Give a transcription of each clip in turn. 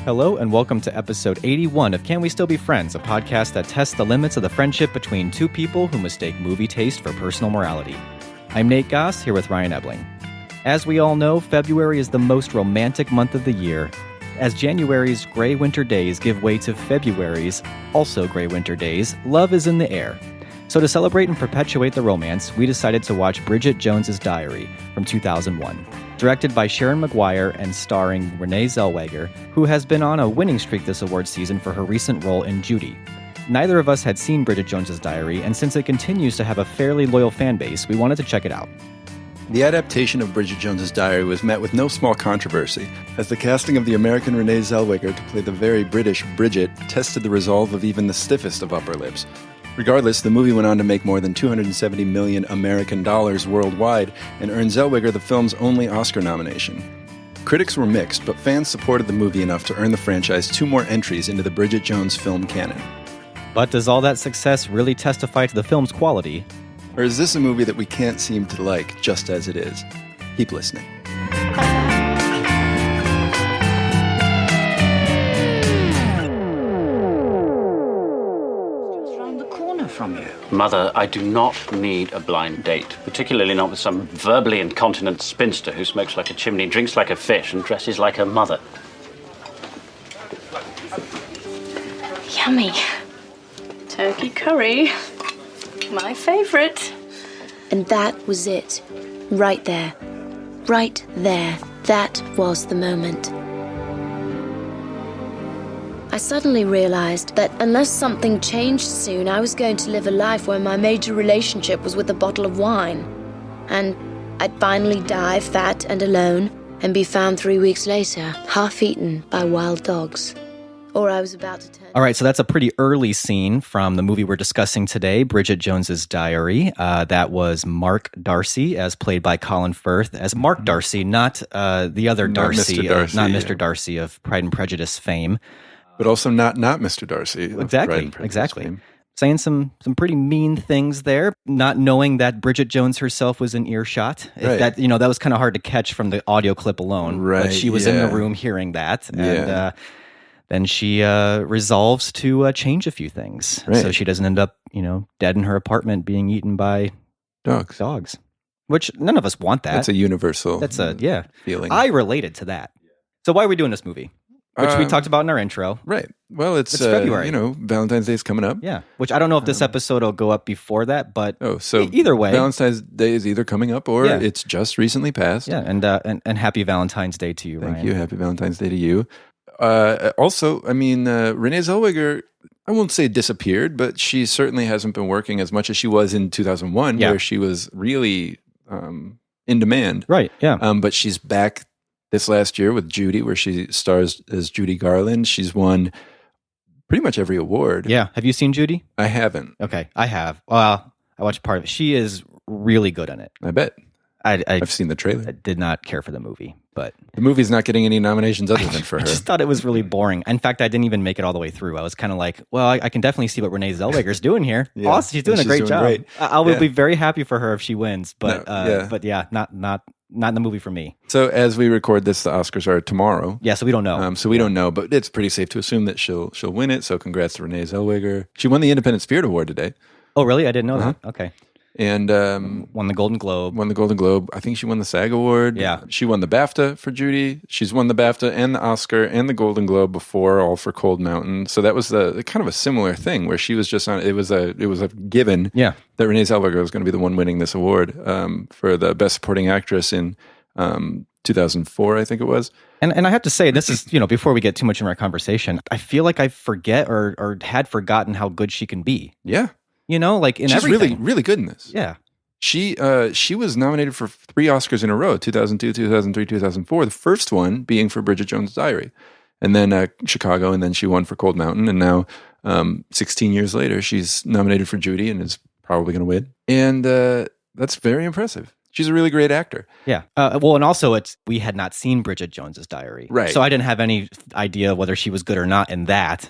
Hello and welcome to episode 81 of Can We Still Be Friends, a podcast that tests the limits of the friendship between two people who mistake movie taste for personal morality. I'm Nate Goss, here with Ryan Ebling. As we all know, February is the most romantic month of the year, as January's gray winter days give way to February's also gray winter days. Love is in the air. So to celebrate and perpetuate the romance, we decided to watch Bridget Jones's Diary from 2001. Directed by Sharon Maguire and starring Renee Zellweger, who has been on a winning streak this award season for her recent role in Judy. Neither of us had seen Bridget Jones's Diary, and since it continues to have a fairly loyal fan base, we wanted to check it out. The adaptation of Bridget Jones's Diary was met with no small controversy, as the casting of the American Renee Zellweger to play the very British Bridget tested the resolve of even the stiffest of upper lips. Regardless, the movie went on to make more than $270 million American dollars worldwide and earned Zellweger the film's only Oscar nomination. Critics were mixed, but fans supported the movie enough to earn the franchise 2 more entries into the Bridget Jones film canon. But does all that success really testify to the film's quality? Or is this a movie that we can't seem to like just as it is? Keep listening. From you. Mother, I do not need a blind date, particularly not with some verbally incontinent spinster who smokes like a chimney, drinks like a fish, and dresses like her mother. Yummy. Turkey curry. My favorite. And that was it. Right there. Right there. That was the moment. I suddenly realized that unless something changed soon, I was going to live a life where my major relationship was with a bottle of wine. And I'd finally die fat and alone and be found 3 weeks later, half-eaten by wild dogs. Or I was about to turn... All right, so that's a pretty early scene from the movie we're discussing today, Bridget Jones's Diary. That was Mark Darcy, as played by Colin Firth, as Mark Darcy, not the other Darcy, not Mr. Darcy of Pride and Prejudice fame. But also not Mr. Darcy. Exactly. Fame. Saying some pretty mean things there, not knowing that Bridget Jones herself was in earshot. Right. That was kind of hard to catch from the audio clip alone. Right. But she was in the room hearing that, and then she resolves to change a few things, so she doesn't end up, dead in her apartment being eaten by dogs. Which none of us want that. That's a universal. Feeling. I related to that. So why are we doing this movie? Which we talked about in our intro. Right. Well, it's February. Valentine's Day is coming up. Yeah. Which I don't know if this episode will go up before that, but either way. Valentine's Day is either coming up or it's just recently passed. Yeah, and happy Valentine's Day to you, Ryan. Thank you. Happy Valentine's Day to you. Also, Renee Zellweger, I won't say disappeared, but she certainly hasn't been working as much as she was in 2001, where she was really in demand. Right, yeah. But she's back this last year with Judy, where she stars as Judy Garland. She's won pretty much every award. Yeah. Have you seen Judy? I haven't. Okay, I have. Well, I watched part of it. She is really good in it. I bet. I've seen the trailer. I did not care for the movie, but... The movie's not getting any nominations other than for her. I just thought it was really boring. In fact, I didn't even make it all the way through. I was kind of like, well, I can definitely see what Renee Zellweger's doing here. Awesome. She's doing a great job. Great. I will be very happy for her if she wins, but not in the movie for me. So as we record this, the Oscars are tomorrow. Yeah, so we don't know. We don't know, but it's pretty safe to assume that she'll win it. So congrats to Renee Zellweger. She won the Independent Spirit Award today. Oh, really? I didn't know that. Okay. And won the Golden Globe. I think she won the SAG Award. Yeah. She won the BAFTA for Judy. She's won the BAFTA and the Oscar and the Golden Globe before, all for Cold Mountain. So that was the kind of a similar thing where she was just on. It was a given that Renee Zellweger was going to be the one winning this award for the Best Supporting Actress in 2004, I think it was. And I have to say, this is, before we get too much in our conversation, I feel like I forget or had forgotten how good she can be. Yeah. She's everything. Really, really good in this. Yeah. She was nominated for 3 Oscars in a row, 2002, 2003, 2004. The first one being for Bridget Jones's Diary. And then Chicago, and then she won for Cold Mountain. And now, 16 years later, she's nominated for Judy and is probably going to win. And that's very impressive. she's a really great actor. Yeah. Well, and also we had not seen Bridget Jones's Diary. Right. So I didn't have any idea whether she was good or not in that,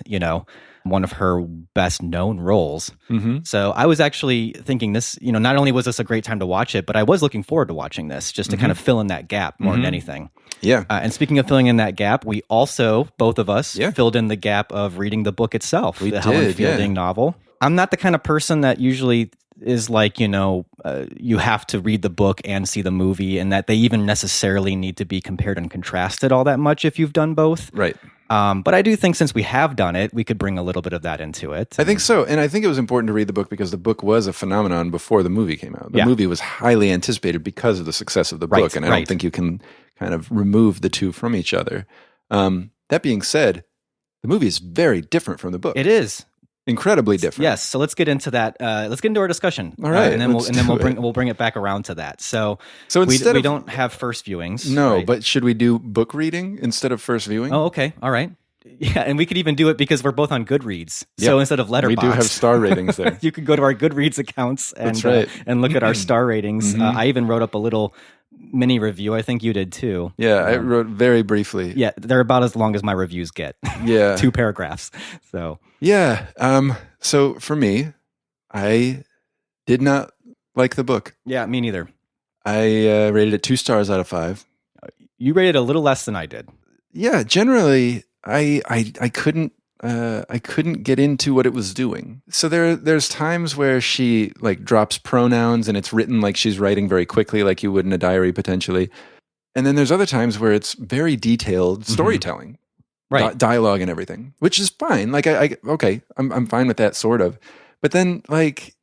one of her best known roles. Mm-hmm. So I was actually thinking this, not only was this a great time to watch it, but I was looking forward to watching this just to kind of fill in that gap more than anything. Yeah. And speaking of filling in that gap, we also, both of us, filled in the gap of reading the book itself, the Helen Fielding novel. I'm not the kind of person that usually is like, you have to read the book and see the movie, and that they even necessarily need to be compared and contrasted all that much if you've done both. Right. But I do think since we have done it, we could bring a little bit of that into it. I think so. And I think it was important to read the book because the book was a phenomenon before the movie came out. The movie was highly anticipated because of the success of the book. And I don't think you can kind of remove the two from each other. That being said, the movie is very different from the book. It is. Incredibly different. Yes. So let's get into that. Let's get into our discussion. All right. And then we'll bring it back around to that. So instead we don't have first viewings. No, right? but should we do book reading instead of first viewing? Oh, okay. All right. Yeah, and we could even do it because we're both on Goodreads. So instead of Letterboxd, we do have star ratings there. You could go to our Goodreads accounts and and look at our star ratings. I even wrote up a little mini review. I think you did too. Yeah, I wrote very briefly. Yeah, they're about as long as my reviews get. Yeah. 2 paragraphs. So yeah. So for me, I did not like the book. Yeah, me neither. I rated it 2 stars out of 5. You rated a little less than I did. Yeah, generally, I couldn't get into what it was doing. So there's times where she like drops pronouns and it's written like she's writing very quickly, like you would in a diary potentially. And then there's other times where it's very detailed storytelling, right? Dialogue and everything, which is fine. Like I'm fine with that sort of. But then like,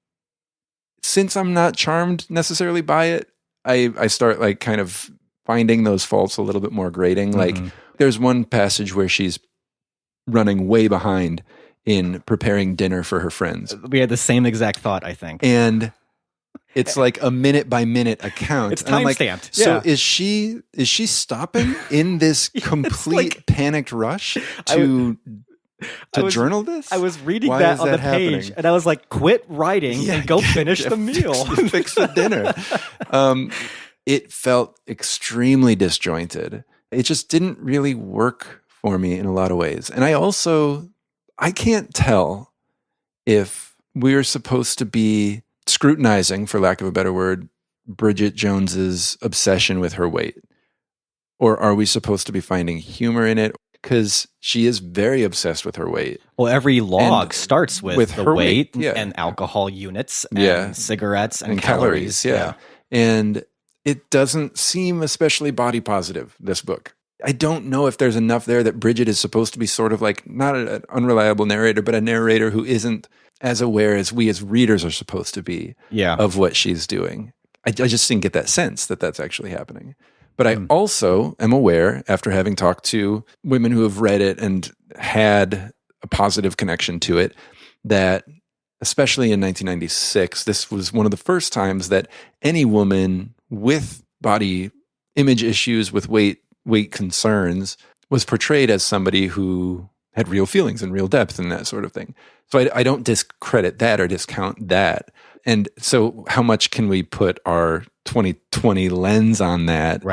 since I'm not charmed necessarily by it, I start like kind of finding those faults a little bit more grating. Like there's one passage where she's running way behind in preparing dinner for her friends. We had the same exact thought, I think. And it's like a minute by minute account. It's time stamped. So is she stopping in this complete panicked rush to journal this? I was reading Why that on that the happening? page and I was like, quit writing and go finish the meal. Fix the dinner. It felt extremely disjointed. It just didn't really work for me in a lot of ways. And I can't tell if we're supposed to be scrutinizing, for lack of a better word, Bridget Jones's obsession with her weight. Or are we supposed to be finding humor in it? Because she is very obsessed with her weight. Well, every log starts with the her weight yeah. and alcohol units and cigarettes and calories. Yeah. And it doesn't seem especially body positive, this book. I don't know if there's enough there that Bridget is supposed to be sort of like, not an unreliable narrator, but a narrator who isn't as aware as we as readers are supposed to be of what she's doing. I just didn't get that sense that that's actually happening. But I also am aware, after having talked to women who have read it and had a positive connection to it, that especially in 1996, this was one of the first times that any woman with body image issues, with weight concerns, was portrayed as somebody who had real feelings and real depth and that sort of thing. So I don't discredit that or discount that. And so how much can we put our 2020 lens on that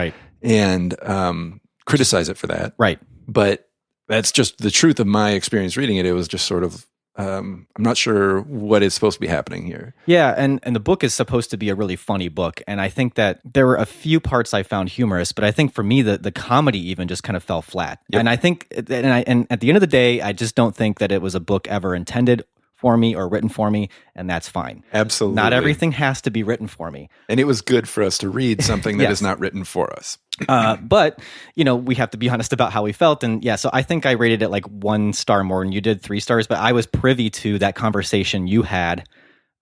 and criticize it for that? Right. But that's just the truth of my experience reading it. It was just sort of, I'm not sure what is supposed to be happening here. Yeah, and the book is supposed to be a really funny book, and I think that there were a few parts I found humorous, but I think for me the comedy even just kind of fell flat. Yep. And I think, and at the end of the day, I just don't think that it was a book ever intended for me or written for me, and that's fine. Absolutely. Not everything has to be written for me. And it was good for us to read something that is not written for us. But, we have to be honest about how we felt. And so I think I rated it like 1 star more than you did, 3 stars. But I was privy to that conversation you had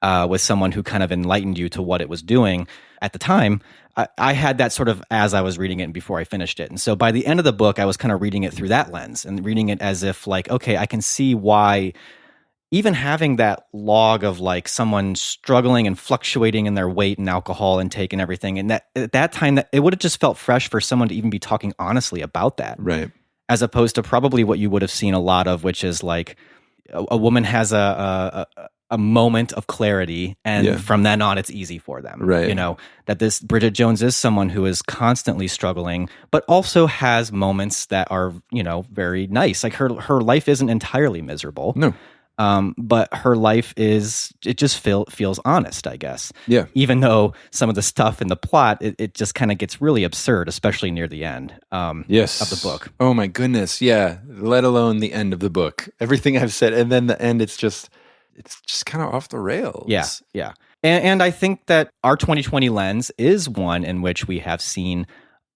with someone who kind of enlightened you to what it was doing at the time. I had that sort of as I was reading it and before I finished it. And so by the end of the book, I was kind of reading it through that lens and reading it as if like, okay, I can see why even having that log of like someone struggling and fluctuating in their weight and alcohol intake and everything, and that at that time that it would have just felt fresh for someone to even be talking honestly about that, right? As opposed to probably what you would have seen a lot of, which is like a woman has a a moment of clarity, and from then on it's easy for them. Right. You know, that this Bridget Jones is someone who is constantly struggling, but also has moments that are, you know, very nice. Like her life isn't entirely miserable. No. But her life it just feels honest, I guess. Yeah. Even though some of the stuff in the plot, it just kind of gets really absurd, especially near the end of the book. Oh my goodness. Yeah. Let alone the end of the book. Everything I've said. And then the end, it's just kind of off the rails. Yeah. Yeah. And I think that our 2020 lens is one in which we have seen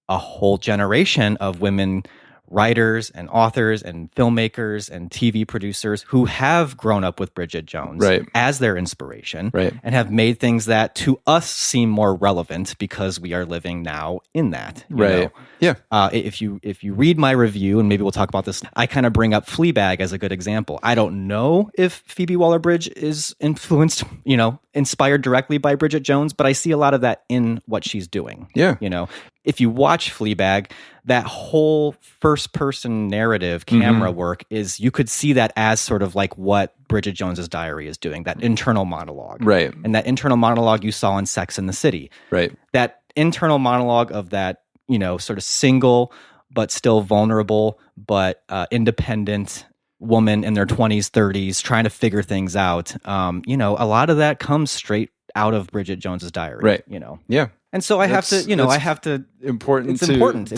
a whole generation of women writers and authors and filmmakers and TV producers who have grown up with Bridget Jones as their inspiration and have made things that to us seem more relevant because we are living now in that. You know? Yeah. If you read my review, and maybe we'll talk about this, I kind of bring up Fleabag as a good example. I don't know if Phoebe Waller-Bridge is influenced, you know, inspired directly by Bridget Jones, but I see a lot of that in what she's doing. Yeah. You know, if you watch Fleabag, that whole first-person narrative camera work is, you could see that as sort of like what Bridget Jones's diary is doing, that internal monologue. Right. And that internal monologue you saw in Sex and the City. Right. That internal monologue of that, you know, sort of single but still vulnerable but independent woman in their 20s, 30s, trying to figure things out. You know, a lot of that comes straight out of Bridget Jones's diary. Right. You know. Yeah. And so it's important. It's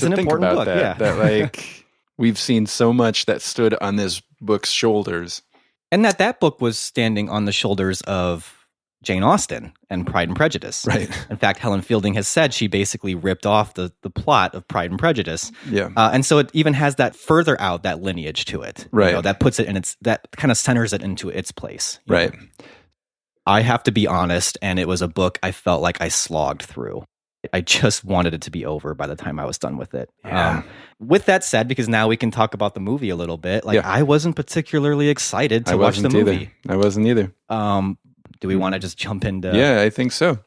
an important book. That like we've seen so much that stood on this book's shoulders, and that book was standing on the shoulders of Jane Austen and Pride and Prejudice. Right. In fact, Helen Fielding has said she basically ripped off the plot of Pride and Prejudice. Yeah. And so it even has that further out, that lineage to it. Right. You know, that puts it in that kind of centers it into its place. Right. know? I have to be honest, and it was a book I felt like I slogged through. I just wanted it to be over by the time I was done with it. Yeah. With that said, because now we can talk about the movie a little bit, I wasn't particularly excited to watch the movie. I wasn't either. Do we want to just jump into? Yeah, I think so.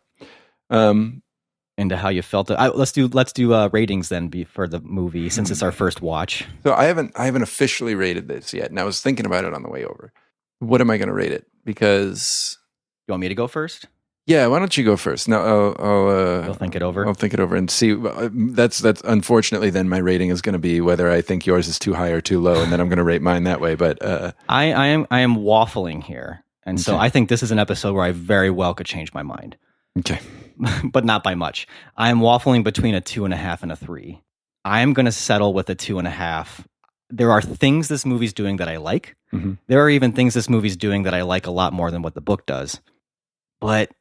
Into how you felt it. Let's do ratings then for the movie, since it's our first watch. So I haven't officially rated this yet, and I was thinking about it on the way over. What am I going to rate it? Because you want me to go first? Yeah, why don't you go first? No, You'll think it over. I'll think it over and see. That's unfortunately then my rating is going to be whether I think yours is too high or too low, and then I'm going to rate mine that way. But I am waffling here, and so I think this is an episode where I very well could change my mind. Okay, but not by much. I am waffling between a 2.5 and a 3. I am going to settle with a 2.5. There are things this movie's doing that I like. Mm-hmm. There are even things this movie's doing that I like a lot more than what the book does. But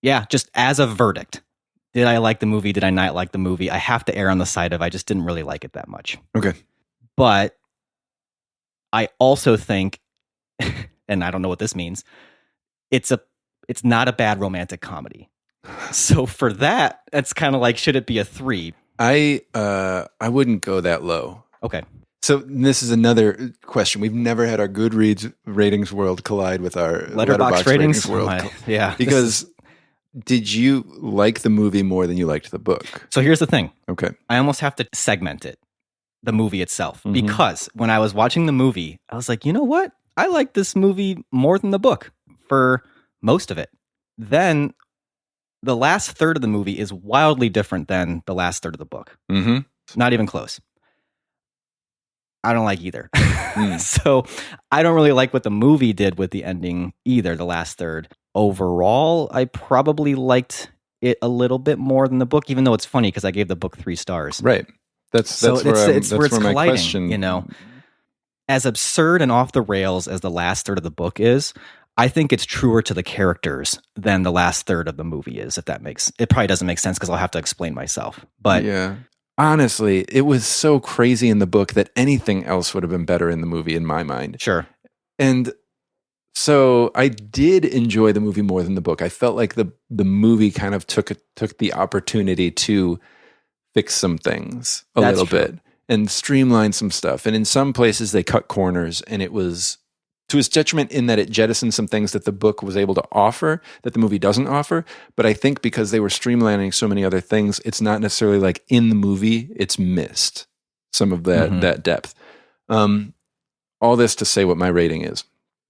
yeah, just as a verdict, did I like the movie? Did I not like the movie? I have to err on the side of I just didn't really like it that much. Okay. But I also think, and I don't know what this means, it's not a bad romantic comedy. So for that, it's kind of like, should it be a 3? I wouldn't go that low. Okay. So this is another question. We've never had our Goodreads ratings world collide with our Letterboxd ratings world. Yeah. Because did you like the movie more than you liked the book? So here's the thing. Okay. I almost have to segment it, the movie itself, because when I was watching the movie, I was like, you know what? I like this movie more than the book for most of it. Then the last third of the movie is wildly different than the last third of the book. Mm-hmm. Not even close. I don't like either. So I don't really like what the movie did with the ending either, the last third. Overall, I probably liked it a little bit more than the book, even though it's funny because I gave the book 3 stars. Right. That's where it's my colliding, question. You know, as absurd and off the rails as the last third of the book is, I think it's truer to the characters than the last third of the movie is, if that makes... It probably doesn't make sense because I'll have to explain myself. But yeah. Honestly, it was so crazy in the book that anything else would have been better in the movie in my mind. Sure. And so I did enjoy the movie more than the book. I felt like the movie kind of took the opportunity to fix some things a little bit and streamline some stuff. And in some places they cut corners, and it was to its detriment in that it jettisoned some things that the book was able to offer that the movie doesn't offer. But I think because they were streamlining so many other things, it's not necessarily like in the movie, it's missed some of that depth. All this to say what my rating is.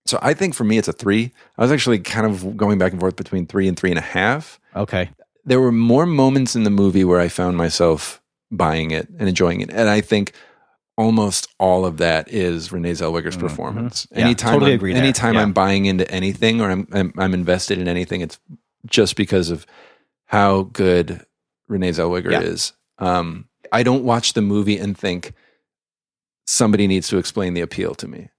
So I think for me, it's a 3. I was actually kind of going back and forth between 3 and 3.5. Okay. There were more moments in the movie where I found myself buying it and enjoying it. And I think almost all of that is Renee Zellweger's performance. Yeah, totally agree there. Anytime Yeah. I'm buying into anything or I'm invested in anything, it's just because of how good Renee Zellweger is. I don't watch the movie and think somebody needs to explain the appeal to me.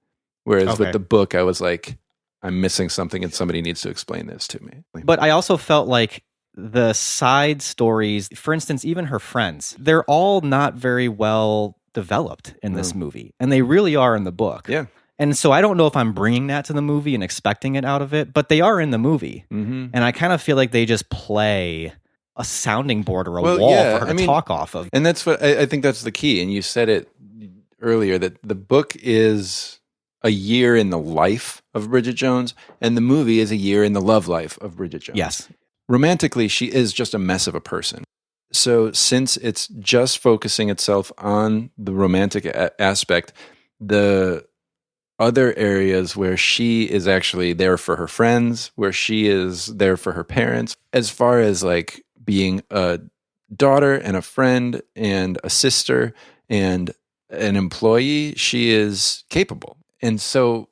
Whereas with the book, I was like, I'm missing something and somebody needs to explain this to me. But I also felt like the side stories, for instance, even her friends, they're all not very well developed in this movie. And they really are in the book. Yeah. And so I don't know if I'm bringing that to the movie and expecting it out of it, but they are in the movie. And I kind of feel like they just play a sounding board or a wall for her to talk off of. And that's what I think that's the key. And you said it earlier that the book is a year in the life of Bridget Jones, and the movie is a year in the love life of Bridget Jones. Yes. Romantically, she is just a mess of a person. So since it's just focusing itself on the romantic aspect, the other areas where she is actually there for her friends, where she is there for her parents, as far as like being a daughter and a friend and a sister and an employee, she is capable. And so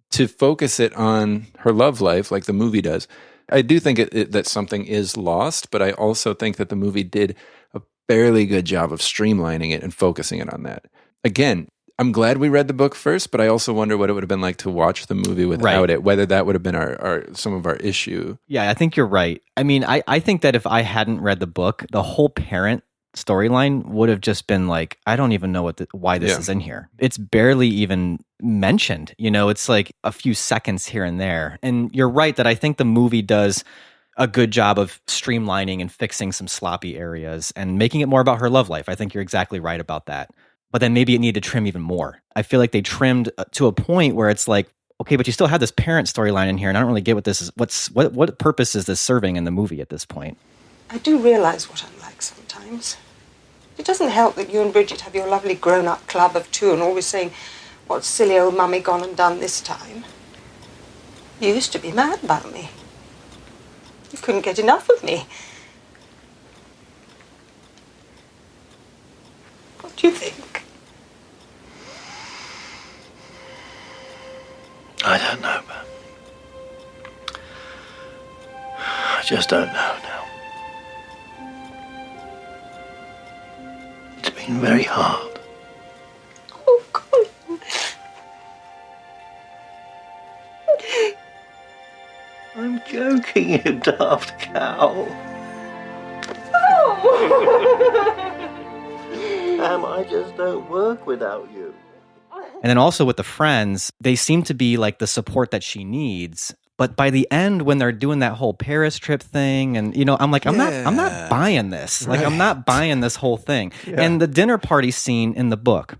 to focus it on her love life, like the movie does, I do think that something is lost, but I also think that the movie did a fairly good job of streamlining it and focusing it on that. Again, I'm glad we read the book first, but I also wonder what it would have been like to watch the movie without it, whether that would have been some of our issue. Yeah, I think you're right. I mean, I think that if I hadn't read the book, the whole parent storyline would have just been like, I don't even know why this is in here. It's barely even mentioned. It's like a few seconds here and there. And you're right that I think the movie does a good job of streamlining and fixing some sloppy areas and making it more about her love life. I think you're exactly right about that. But then maybe it needed to trim even more. I feel like they trimmed to a point where it's like, okay, but you still have this parent storyline in here, and I don't really get what this is. What purpose is this serving in the movie at this point? I do realise what I'm like sometimes. It doesn't help that you and Bridget have your lovely grown-up club of 2 and always saying, what's silly old mummy gone and done this time? You used to be mad about me. You couldn't get enough of me. What do you think? I don't know, but I just don't know now. It's been very hard. Oh, Colin. I'm joking, you daft cow. I just don't work without you. And then also with the friends, they seem to be like the support that she needs. But by the end, when they're doing that whole Paris trip thing, and I'm like, I'm not buying this. Like, I'm not buying this whole thing. Yeah. And the dinner party scene in the book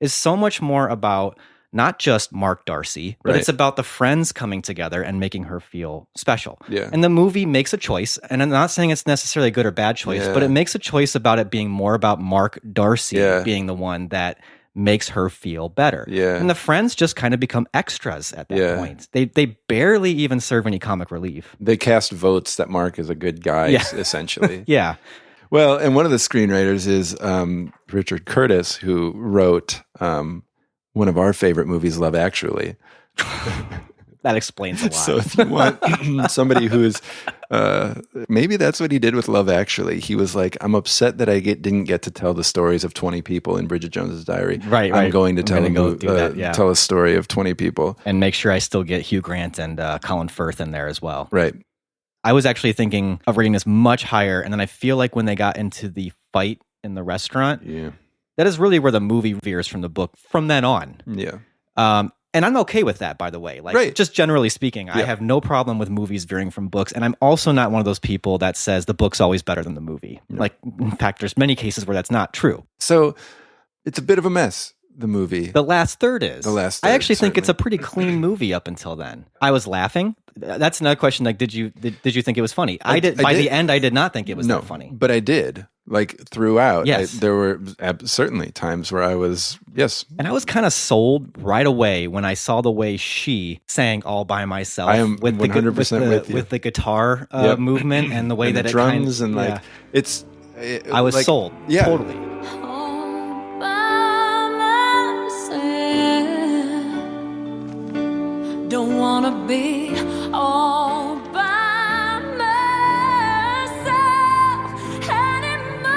is so much more about not just Mark Darcy, but it's about the friends coming together and making her feel special. Yeah. And the movie makes a choice, and I'm not saying it's necessarily a good or bad choice, but it makes a choice about it being more about Mark Darcy being the one that makes her feel better. Yeah. And the friends just kind of become extras at that point. They barely even serve any comic relief. They cast votes that Mark is a good guy, essentially. Yeah. Well, and one of the screenwriters is Richard Curtis, who wrote one of our favorite movies, Love Actually. That explains a lot. So if you want somebody who is, maybe that's what he did with Love Actually. He was like, I'm upset that I didn't get to tell the stories of 20 people in Bridget Jones's Diary. Right. I'm going to tell a story of 20 people. And make sure I still get Hugh Grant and Colin Firth in there as well. Right. I was actually thinking of rating this much higher, and then I feel like when they got into the fight in the restaurant, that is really where the movie veers from the book from then on. Yeah. And I'm okay with that, by the way. Like, just generally speaking, I have no problem with movies veering from books. And I'm also not one of those people that says the book's always better than the movie. No. Like, in fact, there's many cases where that's not true. So it's a bit of a mess, the movie. The last third is. I actually think certainly. it's a pretty clean movie up until then. I was laughing. That's another question. Like, did you think it was funny? I did. By the end, I did not think it was that funny. But I did. like throughout. Yes. There were certainly times where I was, yes. And I was kind of sold right away when I saw the way she sang all by myself. I am 100% with you. With the guitar Yep. movement and the way And that the it drums kind of, and like, it's... I was like, sold. Yeah. Totally. Don't wanna be all by myself anymore.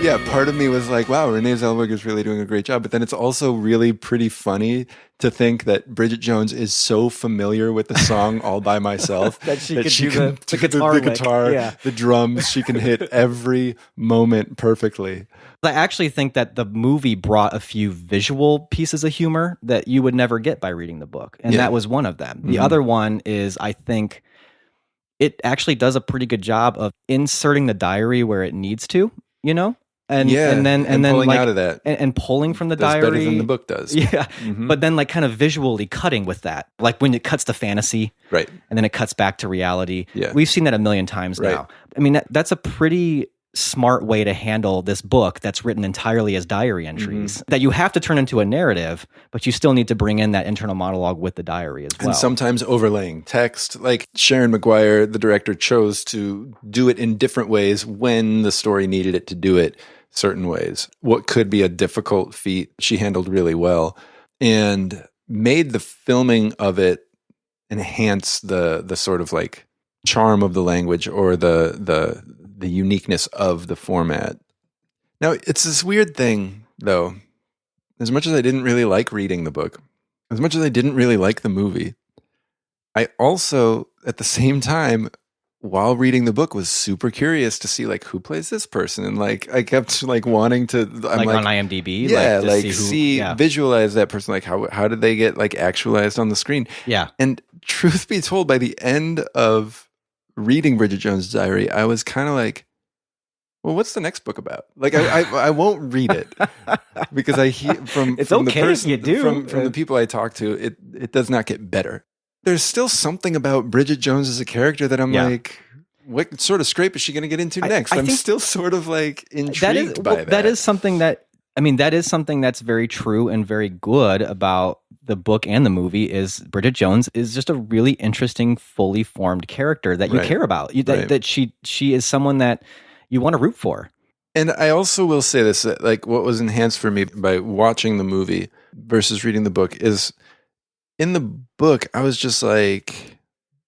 Yeah, part of me was like, wow, Renee Zellweger is really doing a great job. But then it's also really pretty funny to think that Bridget Jones is so familiar with the song All By Myself that she could do the guitar the lick. guitar, Yeah. the drums. She can hit every moment perfectly. I actually think that the movie brought a few visual pieces of humor that you would never get by reading the book. And that was one of them. The other one is, I think, it actually does a pretty good job of inserting the diary where it needs to, you know? And then pulling like, out of that. And pulling from the That's diary. better than the book does. Yeah. But then like kind of visually cutting with that. Like when it cuts to fantasy. Right. And then it cuts back to reality. Yeah. We've seen that a million times now. I mean, that's a pretty smart way to handle this book that's written entirely as diary entries that you have to turn into a narrative, but you still need to bring in that internal monologue with the diary as well. And sometimes overlaying text. Like Sharon Maguire, the director, chose to do it in different ways when the story needed it to do it certain ways. What could be a difficult feat, she handled really well and made the filming of it enhance the sort of like charm of the language or the uniqueness of the format. Now, it's this weird thing, though. As much as I didn't really like reading the book, as much as I didn't really like the movie, I also, at the same time, while reading the book, was super curious to see like who plays this person, and like I kept like wanting to, I'm like on IMDb, yeah, like to visualize that person, like how did they get like actualized on the screen? Yeah, and truth be told, by the end of reading Bridget Jones' Diary, I was kind of like, well, what's the next book about? Like, I won't read it because I hear from it's from okay the person, if you do. from the people I talk to, it does not get better. There's still something about Bridget Jones as a character that I'm like, what sort of scrape is she going to get into next? I'm still sort of like intrigued by that. That is something that, I mean, that is something that's very true and very good about the book and the movie. Is Bridget Jones is just a really interesting, fully formed character that you care about. That she is someone that you want to root for. And I also will say this, that like what was enhanced for me by watching the movie versus reading the book is, in the book, I was just like,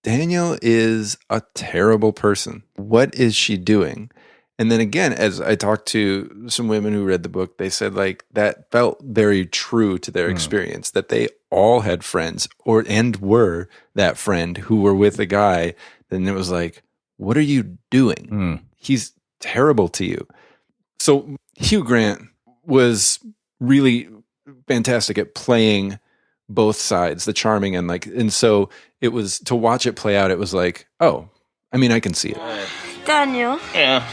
Daniel is a terrible person. What is she doing? And then again, as I talked to some women who read the book, they said like that felt very true to their experience, that they all had friends and were that friend who were with a guy. Then it was like, what are you doing? He's terrible to you. So Hugh Grant was really fantastic at playing both sides, the charming and so it was, to watch it play out, it was like, oh, I mean, I can see it. Daniel. Yeah.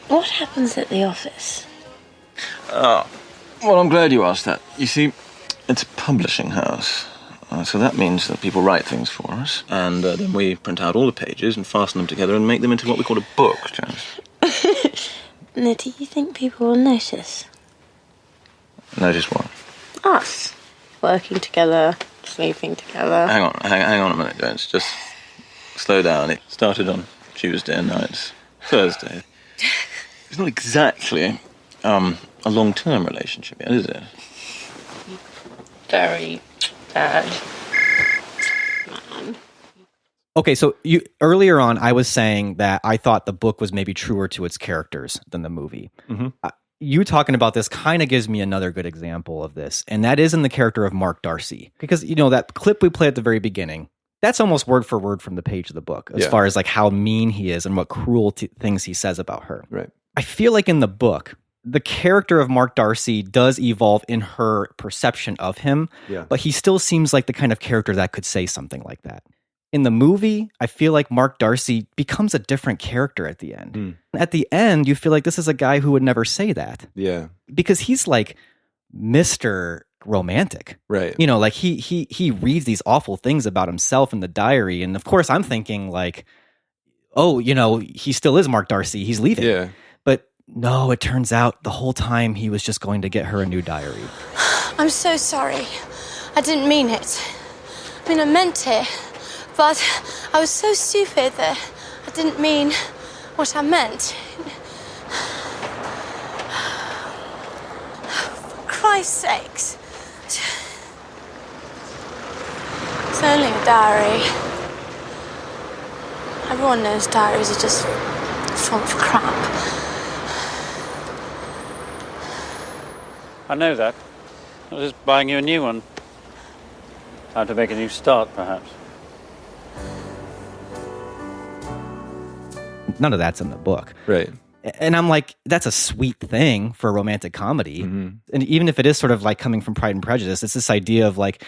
What happens at the office? Well, I'm glad you asked that. You see, it's a publishing house. So that means that people write things for us, and then we print out all the pages and fasten them together and make them into what we call a book, James. Now, do you think people will notice? Notice what? Us. Working together, sleeping together. Hang on a minute, James. Just slow down. It started on Tuesday and now it's Thursday. It's not exactly a long-term relationship yet, is it? Very bad. Okay, so earlier on, I was saying that I thought the book was maybe truer to its characters than the movie. You talking about this kind of gives me another good example of this, and that is in the character of Mark Darcy. Because, you know, that clip we played at the very beginning, that's almost word for word from the page of the book, as far as like how mean he is and what cruel things he says about her. Right. I feel like in the book, the character of Mark Darcy does evolve in her perception of him, but he still seems like the kind of character that could say something like that. In the movie, I feel like Mark Darcy becomes a different character at the end. At the end, you feel like this is a guy who would never say that. Yeah. Because he's like Mr. romantic. Right. You know, like he reads these awful things about himself in the diary. And of course I'm thinking like, oh, you know, he still is Mark Darcy. He's leaving. Yeah. But no, it turns out the whole time he was just going to get her a new diary. I'm so sorry. I didn't mean it. I mean, I meant it. But I was so stupid that I didn't mean what I meant. For Christ's sakes. It's only a diary. Everyone knows diaries are just full of crap. I know that. I was just buying you a new one. Time to make a new start, perhaps. None of that's in the book. Right. And I'm like, that's a sweet thing for a romantic comedy. And even if it is sort of like coming from Pride and Prejudice, it's this idea of like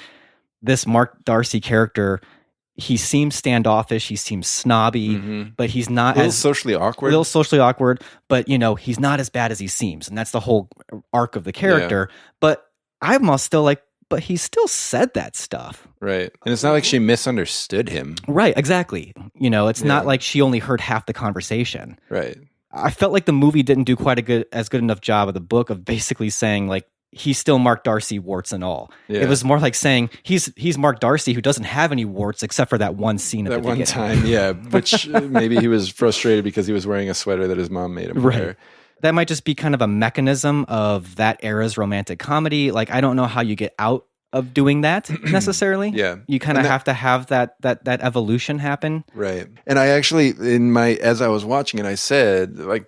this Mark Darcy character. He seems standoffish. He seems snobby, but he's not a little socially awkward. But you know, he's not as bad as he seems. And that's the whole arc of the character. Yeah. But I'm all still like, but he still said that stuff. Right. And it's not like she misunderstood him. Right, exactly. You know, it's not like she only heard half the conversation. Right. I felt like the movie didn't do quite as good enough job of the book of basically saying like, he's still Mark Darcy, warts and all. Yeah. It was more like saying he's Mark Darcy who doesn't have any warts except for that one scene at the beginning. That one time, yeah. Which maybe he was frustrated because he was wearing a sweater that his mom made him wear. That might just be kind of a mechanism of that era's romantic comedy. Like, I don't know how you get out of doing that necessarily. Yeah. You kind of have to have that evolution happen. Right. And I actually, as I was watching it, I said, like,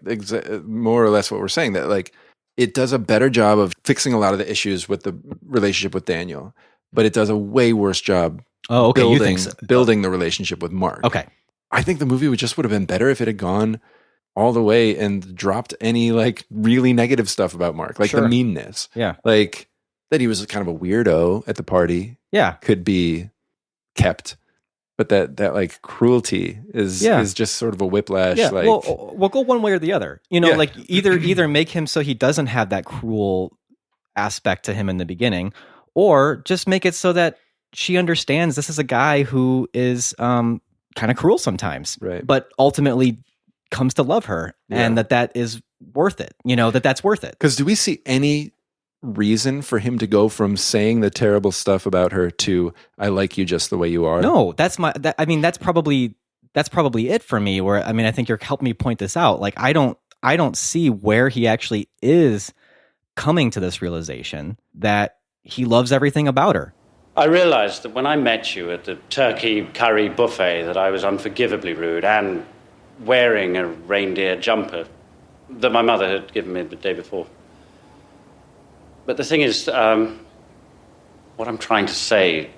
more or less what we're saying, that, like, it does a better job of fixing a lot of the issues with the relationship with Daniel, but it does a way worse job building the relationship with Mark. Okay. I think the movie would have been better if it had gone all the way and dropped any like really negative stuff about Mark, like the meanness. Yeah. Like that he was kind of a weirdo at the party. Yeah. Could be kept. But that like cruelty is just sort of a whiplash. Yeah, like, we'll go one way or the other. You know, like either make him so he doesn't have that cruel aspect to him in the beginning, or just make it so that she understands this is a guy who is kind of cruel sometimes, right? But ultimately comes to love her, and that is worth it. You know, that's worth it. Because do we see any reason for him to go from saying the terrible stuff about her to "I like you just the way you are"? No, that's probably it for me. Where I think you're helping me point this out. Like I don't see where he actually is coming to this realization that he loves everything about her. I realized that when I met you at the turkey curry buffet that I was unforgivably rude and wearing a reindeer jumper that my mother had given me the day before. But the thing is, what I'm trying to say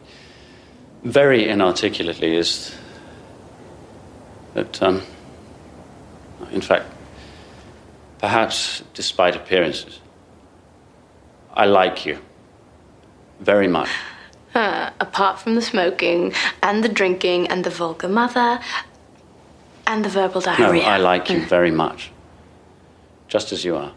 very inarticulately is that, in fact, perhaps despite appearances, I like you very much. Apart from the smoking and the drinking and the vulgar mother and the verbal diarrhea. No, I like you very much, just as you are.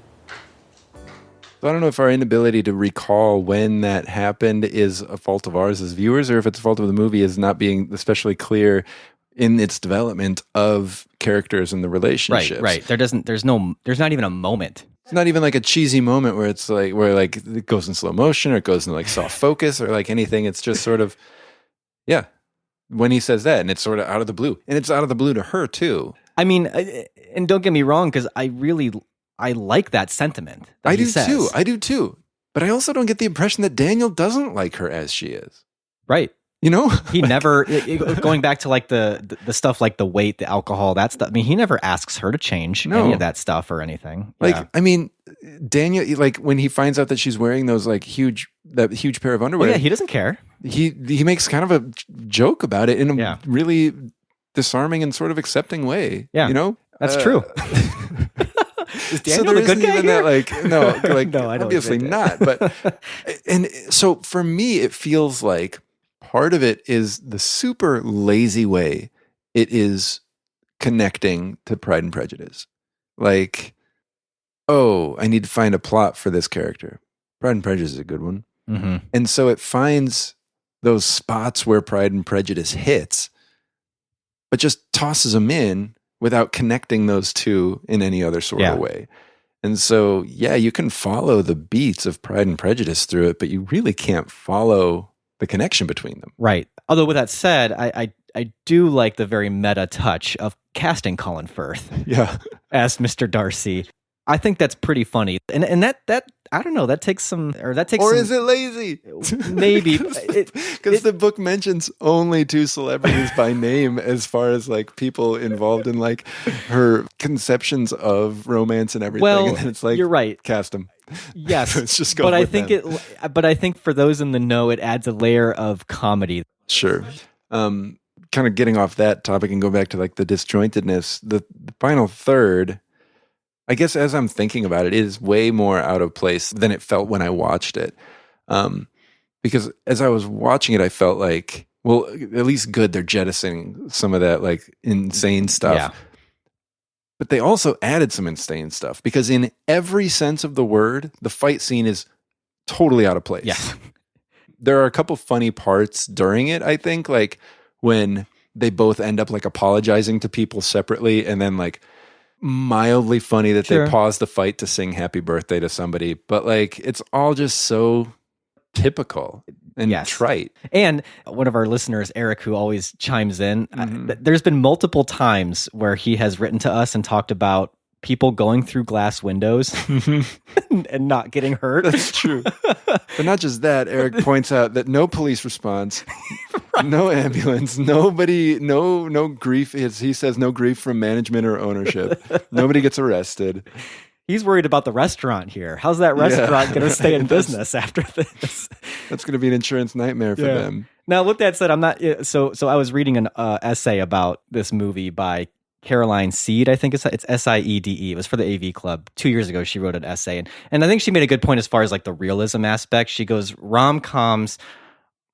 I don't know if our inability to recall when that happened is a fault of ours as viewers, or if it's a fault of the movie is not being especially clear in its development of characters and the relationships. Right. There's not even a moment. It's not even like a cheesy moment where it's like it goes in slow motion or it goes in like soft focus or like anything. It's just sort of, when he says that, and it's sort of out of the blue, and it's out of the blue to her too. I mean, and don't get me wrong, because I like that sentiment. I do too. But I also don't get the impression that Daniel doesn't like her as she is. Right. You know? He never, going back to like the stuff like the weight, the alcohol, that stuff. I mean, he never asks her to change any of that stuff or anything. Like, I mean, Daniel, like when he finds out that she's wearing those like huge pair of underwear. Oh, yeah, he doesn't care. He makes kind of a joke about it in a really disarming and sort of accepting way. Yeah. You know? That's true. Is Daniel the good guy here? That, like, no, like no, I don't obviously not. But and so for me, it feels like part of it is the super lazy way it is connecting to Pride and Prejudice. Like, oh, I need to find a plot for this character. Pride and Prejudice is a good one. And so it finds those spots where Pride and Prejudice hits, but just tosses them in without connecting those two in any other sort of way. And so, yeah, you can follow the beats of Pride and Prejudice through it, but you really can't follow the connection between them. Right. Although with that said, I do like the very meta touch of casting Colin Firth as Mr. Darcy. I think that's pretty funny. And that I don't know, that takes some, or is it lazy? Maybe. Because the book mentions only two celebrities by name as far as like people involved in like her conceptions of romance and everything. Well, and then it's like, you're right. Cast them. Yes. Let's just go but I with think them. but I think for those in the know, it adds a layer of comedy. Sure. Kind of getting off that topic and go back to like the disjointedness, the final third, I guess as I'm thinking about it, it is way more out of place than it felt when I watched it. Because as I was watching it, I felt like, well, at least good, they're jettisoning some of that like insane stuff. Yeah. But they also added some insane stuff because in every sense of the word, the fight scene is totally out of place. Yeah. There are a couple funny parts during it, I think, like when they both end up like apologizing to people separately and then like mildly funny that they pause the fight to sing happy birthday to somebody. But like, it's all just so typical and trite. And one of our listeners, Eric, who always chimes in, there's been multiple times where he has written to us and talked about people going through glass windows and not getting hurt. That's true. But not just that, Eric points out that no police response, no ambulance, nobody, no grief. He says no grief from management or ownership. Nobody gets arrested. He's worried about the restaurant here. How's that restaurant going to stay in business after this? That's going to be an insurance nightmare for them. Now, with that said, I'm not, so I was reading an essay about this movie by Caroline Seed, I think it's Siede. It was for the AV Club 2 years ago. She wrote an essay, and I think she made a good point as far as like the realism aspect. She goes, rom-coms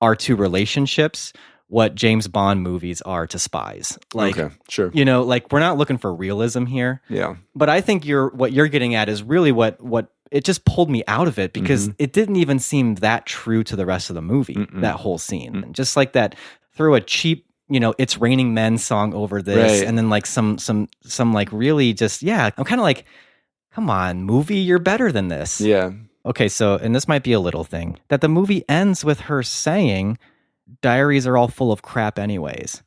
are to relationships what James Bond movies are to spies. Like, okay, sure. You know, like we're not looking for realism here. Yeah. But I think what you're getting at is really what it just pulled me out of it because it didn't even seem that true to the rest of the movie. That whole scene, just like that, throw a cheap, you know, It's Raining Men song over this, and then like some like really just, I'm kind of like, come on, movie, you're better than this. Yeah. Okay, so, and this might be a little thing, that the movie ends with her saying, diaries are all full of crap anyways.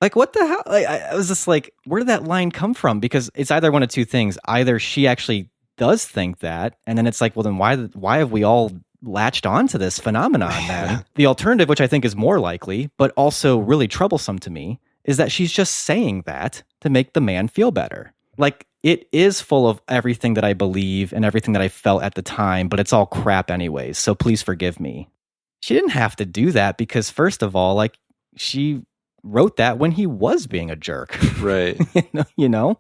Like, what the hell? Like, I was just like, where did that line come from? Because it's either one of two things. Either she actually does think that, and then it's like, well, then why have we all latched onto this phenomenon then? The alternative, which I think is more likely, but also really troublesome to me, is that she's just saying that to make the man feel better. Like, it is full of everything that I believe and everything that I felt at the time, but it's all crap anyways, so please forgive me. She didn't have to do that because, first of all, like, she wrote that when he was being a jerk. Right. You know?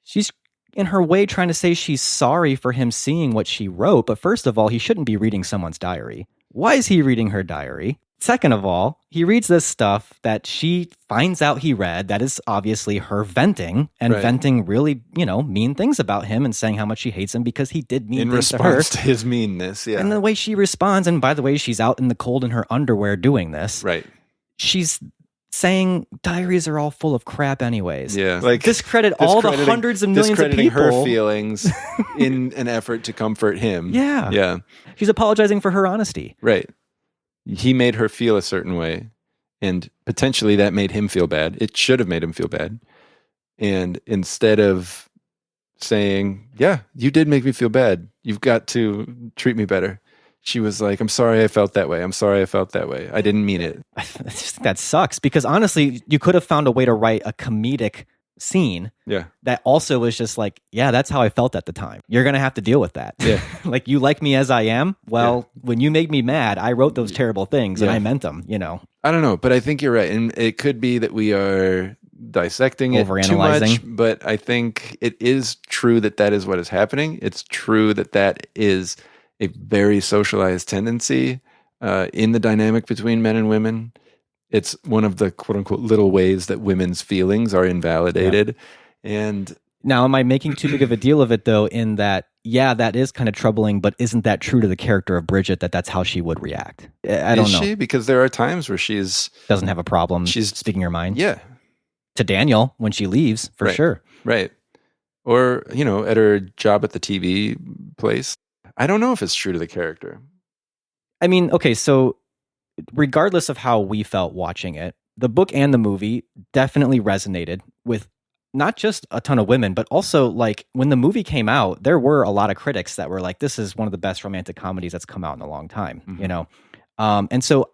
She's in her way trying to say she's sorry for him seeing what she wrote, but first of all, he shouldn't be reading someone's diary. Why is he reading her diary? Second of all, he reads this stuff that she finds out he read that is obviously her venting, and venting really, you know, mean things about him and saying how much she hates him because he did mean things to her. In response to his meanness, And the way she responds, and by the way, she's out in the cold in her underwear doing this. Right. She's saying diaries are all full of crap anyways. Yeah. Like, discredit all the hundreds of millions of people. Her feelings in an effort to comfort him. Yeah. Yeah. She's apologizing for her honesty. Right. He made her feel a certain way, and potentially that made him feel bad. It should have made him feel bad. And instead of saying, yeah, you did make me feel bad, you've got to treat me better, she was like, I'm sorry I felt that way. I'm sorry I felt that way. I didn't mean it. That sucks, because honestly, you could have found a way to write a comedic scene that also was just like, yeah, that's how I felt at the time. You're going to have to deal with that. Yeah. Like, you like me as I am? Well, when you made me mad, I wrote those terrible things and I meant them, you know. I don't know, but I think you're right. And it could be that we are dissecting it too much, but I think it is true that that is what is happening. It's true that that is a very socialized tendency in the dynamic between men and women. It's one of the quote unquote little ways that women's feelings are invalidated. And Now, am I making too big of a deal of it, though, in that, yeah, that is kind of troubling, but isn't that true to the character of Bridget, that's how she would react? I don't know. Is she? Because there are times where doesn't have a problem she's speaking her mind. Yeah. To Daniel when she leaves, for sure. Right. Or, at her job at the TV place. I don't know if it's true to the character. I mean, okay, so regardless of how we felt watching it, the book and the movie definitely resonated with not just a ton of women, but also like when the movie came out, there were a lot of critics that were like, this is one of the best romantic comedies that's come out in a long time, And so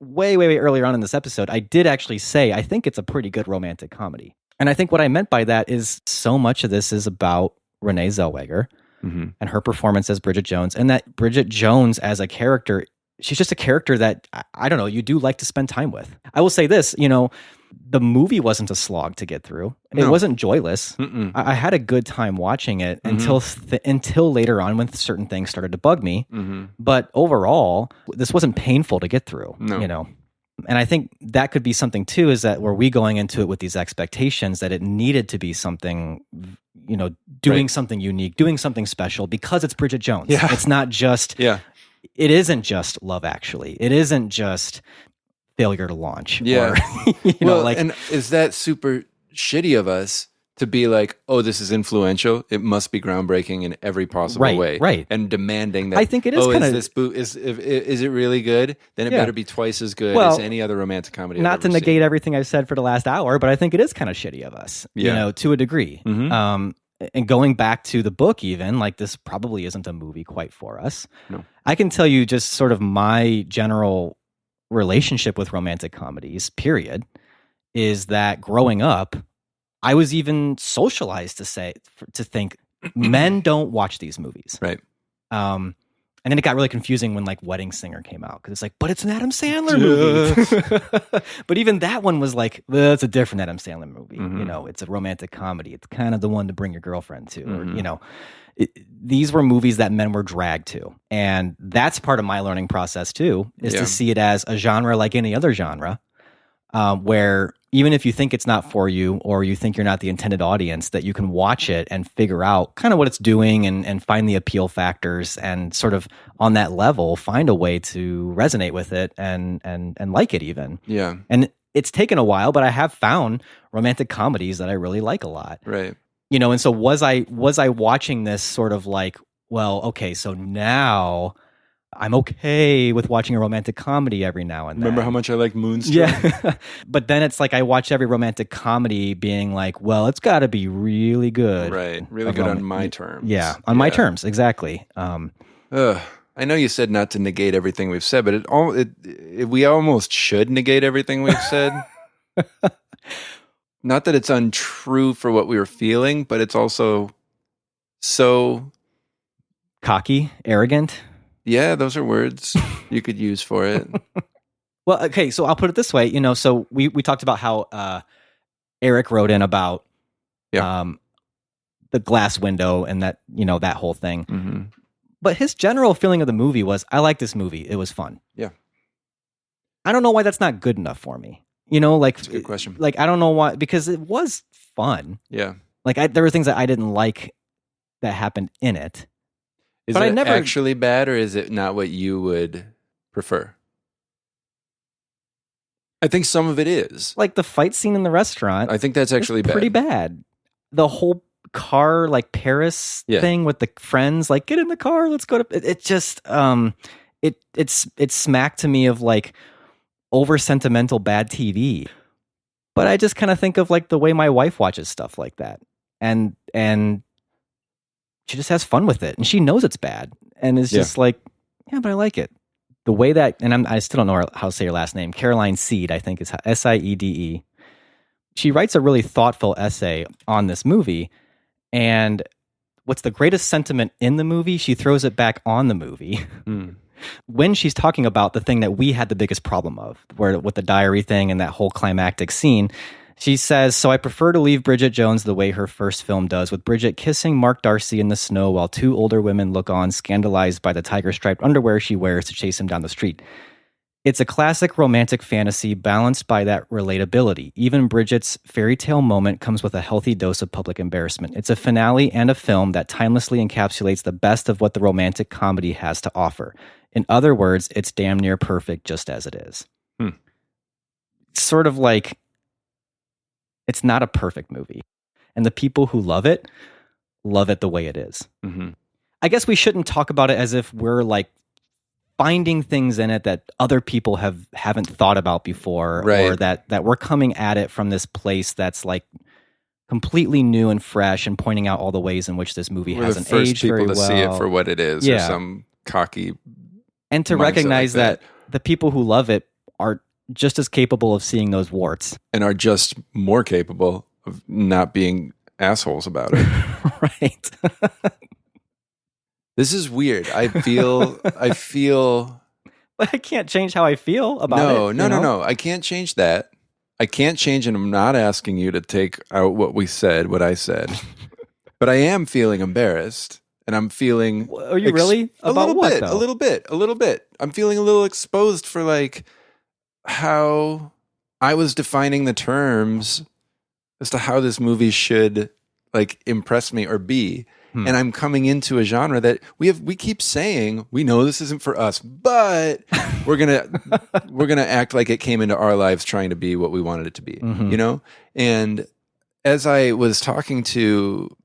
way earlier on in this episode, I did actually say, I think it's a pretty good romantic comedy. And I think what I meant by that is so much of this is about Renee Zellweger and her performance as Bridget Jones, and that Bridget Jones as a character, she's just a character that, I don't know, you do like to spend time with. I will say this, the movie wasn't a slog to get through. It wasn't joyless. I had a good time watching it until later on when certain things started to bug me. But overall, this wasn't painful to get through, And I think that could be something too, is that were we going into it with these expectations that it needed to be something, doing something unique, doing something special because it's Bridget Jones. Yeah. It's not just, it isn't just Love Actually. It isn't just Failure to Launch. Yeah. Or, and is that super shitty of us to be like, oh, this is influential. It must be groundbreaking in every possible way. Right. And demanding that. I think it is kind of. Is it really good? Then it better be twice as good as any other romantic comedy. Not to negate everything I've said for the last hour, but I think it is kind of shitty of us, to a degree. And going back to the book, even like this probably isn't a movie quite for us. No. I can tell you just sort of my general relationship with romantic comedies, period, is that growing up, I was even socialized to think men don't watch these movies. Right. And then it got really confusing when like Wedding Singer came out, because it's like, but it's an Adam Sandler movie. But even that one was like, well, it's a different Adam Sandler movie. It's a romantic comedy. It's kind of the one to bring your girlfriend to, or these were movies that men were dragged to. And that's part of my learning process too, is to see it as a genre like any other genre, where even if you think it's not for you, or you think you're not the intended audience, that you can watch it and figure out kind of what it's doing and find the appeal factors, and sort of on that level, find a way to resonate with it and like it even. Yeah. And it's taken a while, but I have found romantic comedies that I really like a lot. Right. And so was I watching this sort of like, well, okay, so now I'm okay with watching a romantic comedy every now and then. Remember how much I like Moonstruck? Yeah. But then it's like I watch every romantic comedy being like, well, it's got to be really good. Right. Really good on my terms. Yeah, on my terms, exactly. I know you said not to negate everything we've said, but we almost should negate everything we've said. Not that it's untrue for what we were feeling, but it's also so cocky, arrogant. Yeah, those are words you could use for it. Well, okay, so I'll put it this way. So we talked about how Eric wrote in about the glass window and that, that whole thing. But his general feeling of the movie was, I like this movie. It was fun. Yeah. I don't know why that's not good enough for me. That's a good question. Like, I don't know why, because it was fun. Yeah. Like, there were things that I didn't like that happened in it. Is it actually bad, or is it not what you would prefer? I think some of it is. Like the fight scene in the restaurant. I think that's actually pretty bad. The whole car, like Paris thing with the friends, like, get in the car, let's go to. It just, it smacked to me of like over sentimental bad TV. But I just kind of think of like the way my wife watches stuff like that, and she just has fun with it, and she knows it's bad, and it's just like, yeah, but I like it. The way that, and I still don't know how to say her last name, Caroline Seed, I think is Siede. She writes a really thoughtful essay on this movie, and what's the greatest sentiment in the movie, she throws it back on the movie. When she's talking about the thing that we had the biggest problem of, where with the diary thing and that whole climactic scene, she says, so I prefer to leave Bridget Jones the way her first film does, with Bridget kissing Mark Darcy in the snow while two older women look on, scandalized by the tiger-striped underwear she wears to chase him down the street. It's a classic romantic fantasy balanced by that relatability. Even Bridget's fairy tale moment comes with a healthy dose of public embarrassment. It's a finale and a film that timelessly encapsulates the best of what the romantic comedy has to offer. In other words, it's damn near perfect just as it is. Sort of like, it's not a perfect movie. And the people who love it the way it is. Mm-hmm. I guess we shouldn't talk about it as if we're like finding things in it that other people haven't thought about before, or that we're coming at it from this place that's like completely new and fresh and pointing out all the ways in which this movie hasn't aged very well. We're the first people to see it for what it is, or some cocky and to recognize like that the people who love it are just as capable of seeing those warts. And are just more capable of not being assholes about it. Right. This is weird. I feel. But I can't change how I feel about it. No. I can't change that. I can't change, and I'm not asking you to take out what I said. But I am feeling embarrassed, and I'm feeling. Are you really? About what, though? A little bit. I'm feeling a little exposed for like how I was defining the terms as to how this movie should like impress me or be. And I'm coming into a genre that we keep saying, we know this isn't for us, but we're gonna act like it came into our lives trying to be what we wanted it to be, you know? And as I was talking to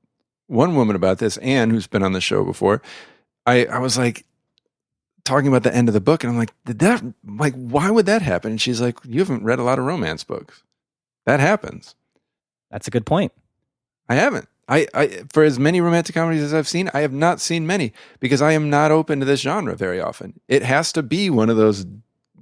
one woman about this, Anne, who's been on the show before, I was like talking about the end of the book, and I'm like, why would that happen? And she's like, you haven't read a lot of romance books. That happens. That's a good point. I haven't. I for as many romantic comedies as I've seen, I have not seen many because I am not open to this genre very often. It has to be one of those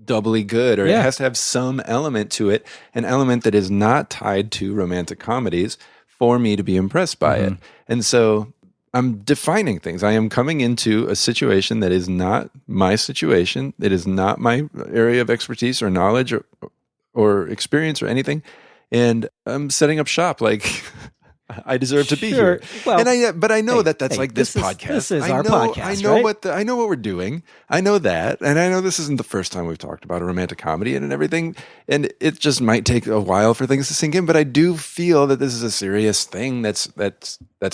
doubly good, or it has to have some element to it, an element that is not tied to romantic comedies for me to be impressed by it. And so I'm defining things. I am coming into a situation that is not my situation. It is not my area of expertise or knowledge or experience or anything. And I'm setting up shop like I deserve to be here. Well, but I know that's like this podcast. This is our podcast. I know what we're doing. I know that. And I know this isn't the first time we've talked about a romantic comedy and everything. And it just might take a while for things to sink in. But I do feel that this is a serious thing that's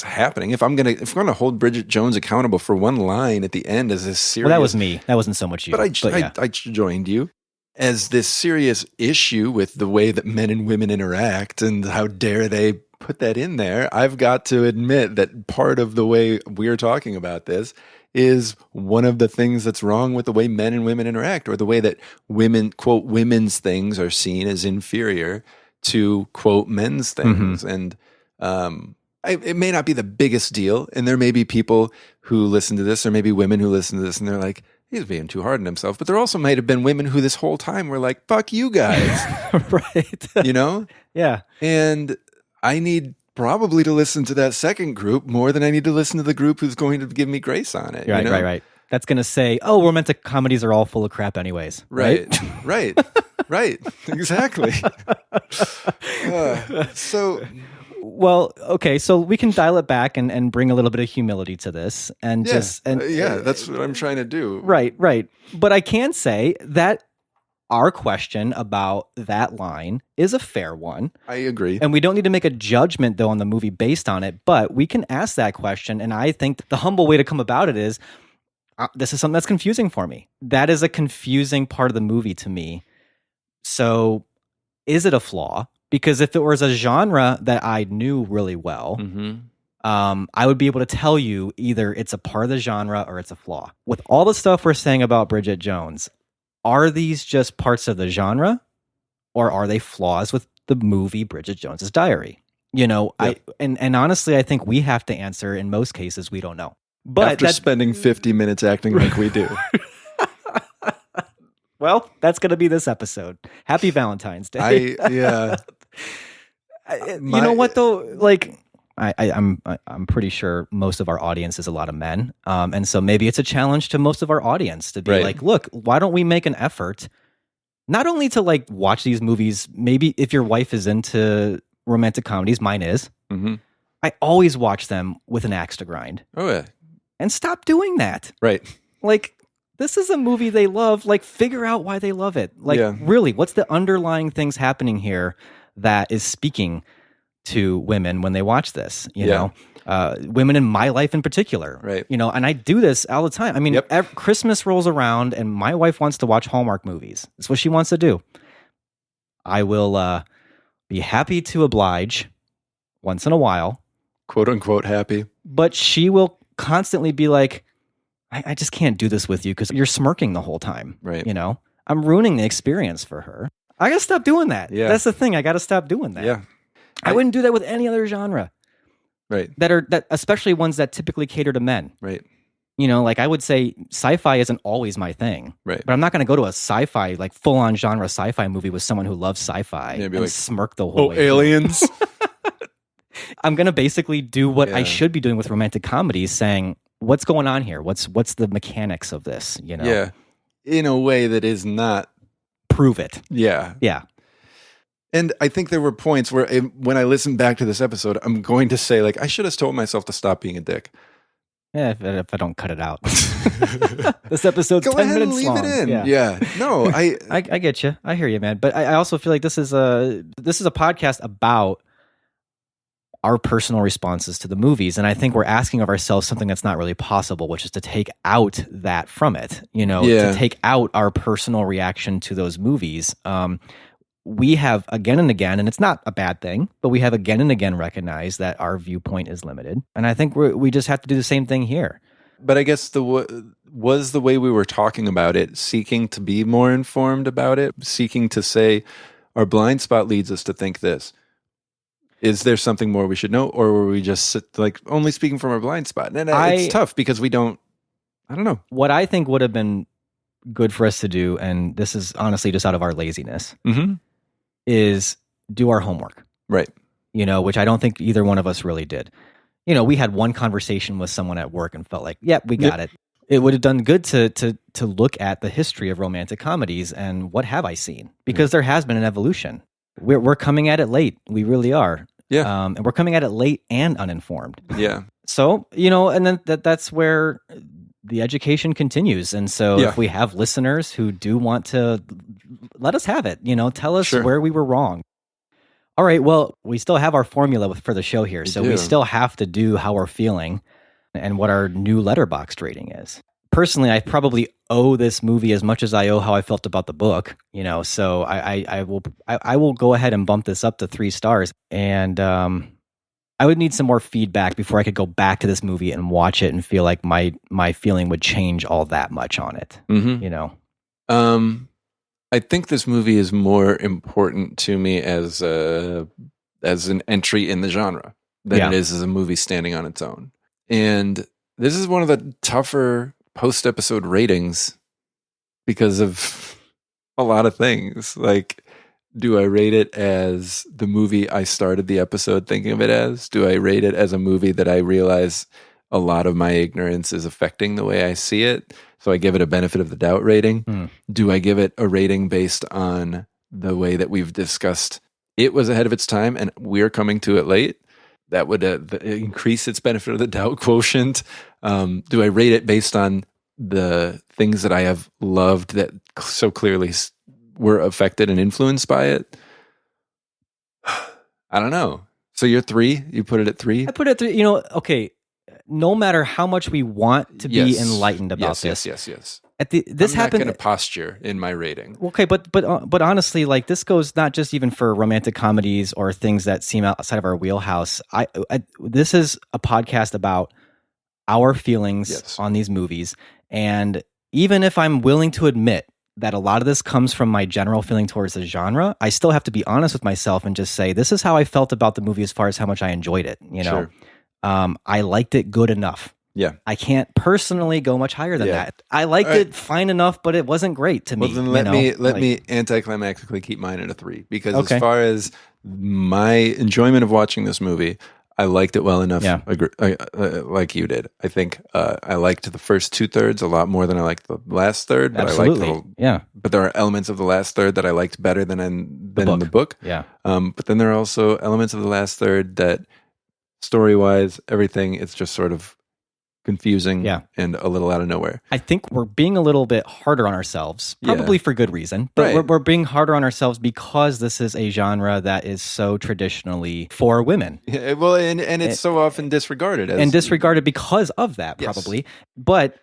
happening. If I'm gonna hold Bridget Jones accountable for one line at the end as this serious. Well, that was me. That wasn't so much you. But I joined you as this serious issue with the way that men and women interact, and how dare they put that in there. I've got to admit that part of the way we're talking about this is one of the things that's wrong with the way men and women interact, or the way that women, quote, women's things are seen as inferior to, quote, men's things. And it may not be the biggest deal, and there may be people who listen to this, or maybe women who listen to this, and they're like, he's being too hard on himself. But there also might have been women who this whole time were like, fuck you guys. Right. You know? Yeah. And I need probably to listen to that second group more than I need to listen to the group who's going to give me grace on it. Right, you know? right. That's going to say, oh, romantic comedies are all full of crap anyways. Right. Exactly. Well, okay, so we can dial it back and bring a little bit of humility to this. And that's what I'm trying to do. Right. But I can say that our question about that line is a fair one. I agree. And we don't need to make a judgment, though, on the movie based on it, but we can ask that question. And I think the humble way to come about it is, this is something that's confusing for me. That is a confusing part of the movie to me. So is it a flaw? Because if it was a genre that I knew really well, I would be able to tell you either it's a part of the genre or it's a flaw. With all the stuff we're saying about Bridget Jones, are these just parts of the genre, or are they flaws with the movie Bridget Jones's Diary? You know, yep. And honestly, I think we have to answer. In most cases, we don't know. But after spending 50 minutes acting like we do. Well, that's going to be this episode. Happy Valentine's Day. You know what though? Like, I'm pretty sure most of our audience is a lot of men, and so maybe it's a challenge to most of our audience to be like, look, why don't we make an effort, not only to like watch these movies? Maybe if your wife is into romantic comedies, mine is. I always watch them with an axe to grind. Oh yeah, and stop doing that. Right. Like, this is a movie they love. Like, figure out why they love it. Like, Yeah. really, what's the underlying things happening here that is speaking to women when they watch this? You know, women in my life in particular. Right. You know, and I do this all the time. I mean, Christmas rolls around, and my wife wants to watch Hallmark movies. That's what she wants to do. I will be happy to oblige once in a while, quote unquote happy, but she will constantly be like, I just can't do this with you because you're smirking the whole time. Right. You know, I'm ruining the experience for her. I got to stop doing that. Yeah. That's the thing. I got to stop doing that. Yeah. I wouldn't do that with any other genre. Right. That especially ones that typically cater to men. Right. You know, like I would say sci-fi isn't always my thing. Right. But I'm not going to go to a sci-fi, like full-on genre sci-fi movie with someone who loves sci-fi and like, smirk the whole way. Aliens. I'm going to basically do what I should be doing with romantic comedies, saying, what's going on here? What's the mechanics of this? You know? Yeah. In a way that is not. Prove it. Yeah. Yeah. And I think there were points where when I listen back to this episode, I'm going to say, like, I should have told myself to stop being a dick. Yeah, if I don't cut it out. This episode's Go 10 ahead minutes and leave long. it in. Yeah. No, I get you. I hear you, man. But I also feel like this is a podcast about our personal responses to the movies. And I think we're asking of ourselves something that's not really possible, which is to take out that from it, you know, to take out our personal reaction to those movies. We have again and again, and it's not a bad thing, but we have again and again recognized that our viewpoint is limited. And I think we just have to do the same thing here. But I guess was the way we were talking about it, seeking to be more informed about it, seeking to say our blind spot leads us to think this. Is there something more we should know, or were we just like only speaking from our blind spot? And it's tough because we don't. I don't know. What I think would have been good for us to do, and this is honestly just out of our laziness, is do our homework. Right. You know, which I don't think either one of us really did. You know, we had one conversation with someone at work and felt like, yeah, we got it. It would have done good to look at the history of romantic comedies and what have I seen, because there has been an evolution. We're coming at it late. We really are. Yeah. And we're coming at it late and uninformed. Yeah. So, you know, and then that's where the education continues. And so if we have listeners who do want to, let us have it, you know, tell us where we were wrong. All right. Well, we still have our formula for the show here. So we still have to do how we're feeling and what our new Letterboxd rating is. Personally, I probably owe this movie as much as I owe how I felt about the book, you know, so I will go ahead and bump this up to 3 stars. And I would need some more feedback before I could go back to this movie and watch it and feel like my feeling would change all that much on it, you know? I think this movie is more important to me as an entry in the genre than it is as a movie standing on its own. And this is one of the tougher post-episode ratings because of a lot of things. Like, do I rate it as the movie I started the episode thinking of it as? Do I rate it as a movie that I realize a lot of my ignorance is affecting the way I see it? So I give it a benefit of the doubt rating. Do I give it a rating based on the way that we've discussed it was ahead of its time and we're coming to it late? That would increase its benefit of the doubt quotient. Do I rate it based on the things that I have loved that so clearly were affected and influenced by it? I don't know. So you're 3? You put it at 3? I put it at 3. You know, okay. No matter how much we want to be enlightened about this, yes. This I'm happened. Not going to posture in my rating. Okay, but honestly, like this goes not just even for romantic comedies or things that seem outside of our wheelhouse. This is a podcast about our feelings on these movies, and even if I'm willing to admit that a lot of this comes from my general feeling towards the genre, I still have to be honest with myself and just say this is how I felt about the movie as far as how much I enjoyed it. You know, I liked it good enough. Yeah. I can't personally go much higher than that. I liked it fine enough, but it wasn't great to me. Well, then let me anticlimactically keep mine at a 3 because as far as my enjoyment of watching this movie, I liked it well enough, like you did. I think I liked the first 2/3 a lot more than I liked the last third. But Absolutely, But there are elements of the last third that I liked better than in the book. Yeah. But then there are also elements of the last third that, story-wise, everything, it's just sort of confusing, Yeah. and a little out of nowhere. I think we're being a little bit harder on ourselves, probably for good reason, but Right. we're being harder on ourselves because this is a genre that is so traditionally for women. Yeah, well, and it's so often disregarded. And disregarded because of that, probably. But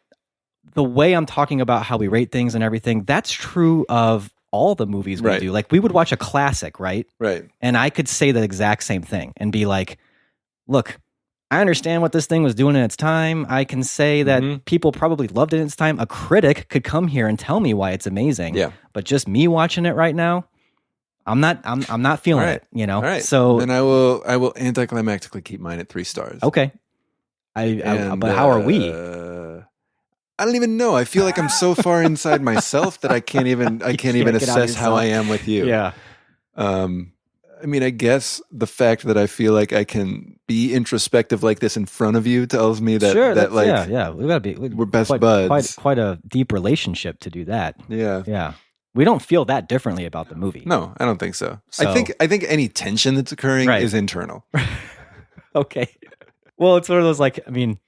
the way I'm talking about how we rate things and everything, that's true of all the movies we do. Like, we would watch a classic, right? Right. And I could say the exact same thing and be like, look, I understand what this thing was doing in its time. I can say that people probably loved it in its time. A critic could come here and tell me why it's amazing. Yeah. But just me watching it right now, I'm not feeling it, you know? All right. So then I will anticlimactically keep mine at 3 stars. Okay. But how are we? I don't even know. I feel like I'm so far inside myself that I can't even assess how I am with you. Yeah. I mean, I guess the fact that I feel like I can be introspective like this in front of you tells me that we gotta be. We're best buds. Quite a deep relationship to do that. Yeah. Yeah. We don't feel that differently about the movie. No, I don't think so. I think any tension that's occurring is internal. Okay. Well, it's one of those, like, I mean,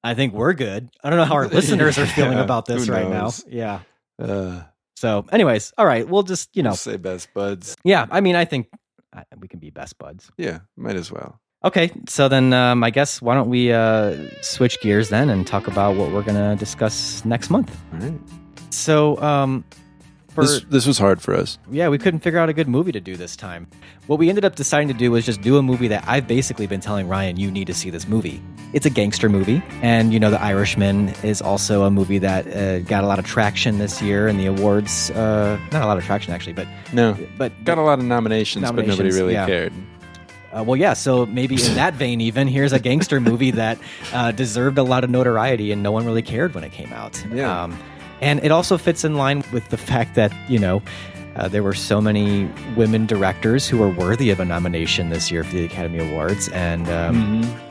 I think we're good. I don't know how our listeners are feeling about this right now. Yeah. So anyways, all right. We'll just, say best buds. Yeah. I mean, I think we can be best buds. Yeah. Might as well. Okay. So then I guess why don't we switch gears then and talk about what we're going to discuss next month. All right. So this was hard for us. Yeah, we couldn't figure out a good movie to do this time. What we ended up deciding to do was just do a movie that I've basically been telling Ryan, you need to see this movie. It's a gangster movie. And, The Irishman is also a movie that got a lot of traction this year in the awards. Not a lot of traction, actually, but got a lot of nominations, but nobody really cared. So maybe in that vein, even, here's a gangster movie that deserved a lot of notoriety and no one really cared when it came out. Yeah. And it also fits in line with the fact that, there were so many women directors who were worthy of a nomination this year for the Academy Awards. And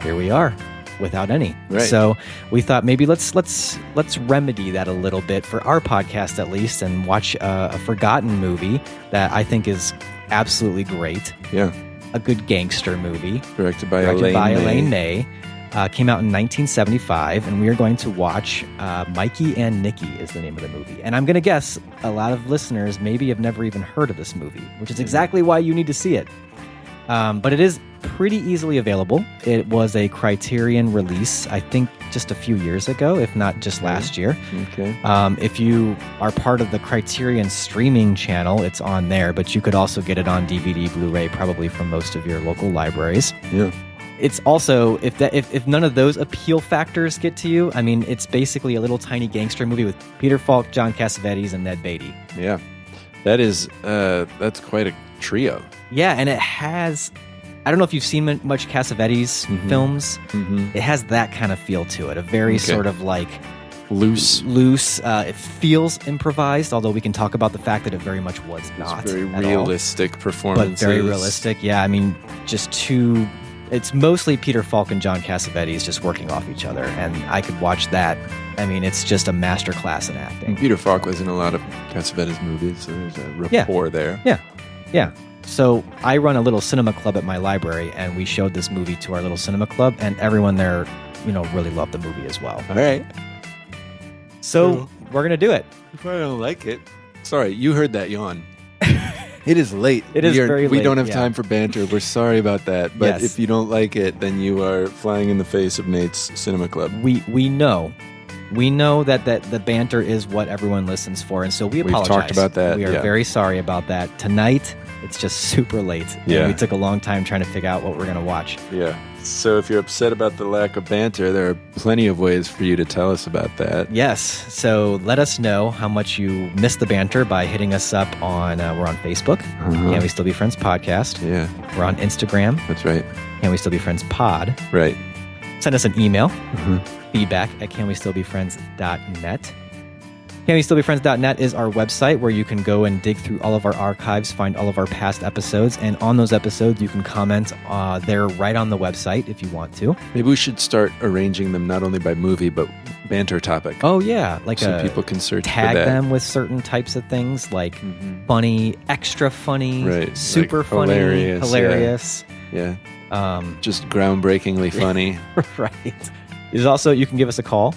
here we are without any. Right. So we thought maybe let's remedy that a little bit for our podcast, at least, and watch a forgotten movie that I think is absolutely great. Yeah. A good gangster movie. Directed by Elaine May. Came out in 1975, and we are going to watch Mikey and Nicky is the name of the movie. And I'm going to guess a lot of listeners maybe have never even heard of this movie, which is exactly why you need to see it. But it is pretty easily available. It was a Criterion release, I think, just a few years ago, if not just last year. Okay. If you are part of the Criterion streaming channel, it's on there, but you could also get it on DVD, Blu-ray, probably from most of your local libraries. Yeah. It's also, if none of those appeal factors get to you, I mean, it's basically a little tiny gangster movie with Peter Falk, John Cassavetes, and Ned Beatty. Yeah. That's quite a trio. Yeah, and it has, I don't know if you've seen much Cassavetes films. Mm-hmm. It has that kind of feel to it, a very sort of like loose. It feels improvised, although we can talk about the fact that it very much was not. It's very realistic performances. But very realistic, yeah. I mean, it's mostly Peter Falk and John Cassavetes just working off each other, and I could watch that. I mean, it's just a masterclass in acting. And Peter Falk was in a lot of Cassavetes movies, so there's a rapport there. Yeah. So I run a little cinema club at my library, and we showed this movie to our little cinema club, and everyone there, really loved the movie as well. All right. So we're going to do it. If I don't like it. Sorry, you heard that yawn. It is late. It is very late. We don't have time for banter. We're sorry about that. But if you don't like it, then you are flying in the face of Nate's cinema club. We know. We know that the banter is what everyone listens for, and so we apologize. We've talked about that. We are very sorry about that. Tonight, it's just super late. Yeah. And we took a long time trying to figure out what we're going to watch. Yeah. So if you're upset about the lack of banter, there are plenty of ways for you to tell us about that. Yes. So let us know how much you miss the banter by hitting us up on, we're on Facebook, Can We Still Be Friends Podcast. Yeah. We're on Instagram. That's right. Can We Still Be Friends Pod. Right. Send us an email, feedback at canwestillbefriends.net. CanWeStillBeFriends.net is our website where you can go and dig through all of our archives, find all of our past episodes, and on those episodes you can comment there right on the website if you want to. Maybe we should start arranging them not only by movie but banter topic. Oh yeah, so people can search tag for that. them with certain types of things like funny, extra funny, right. super like funny, hilarious. hilarious. Yeah. Just groundbreakingly funny. Right. There's also, you can give us a call.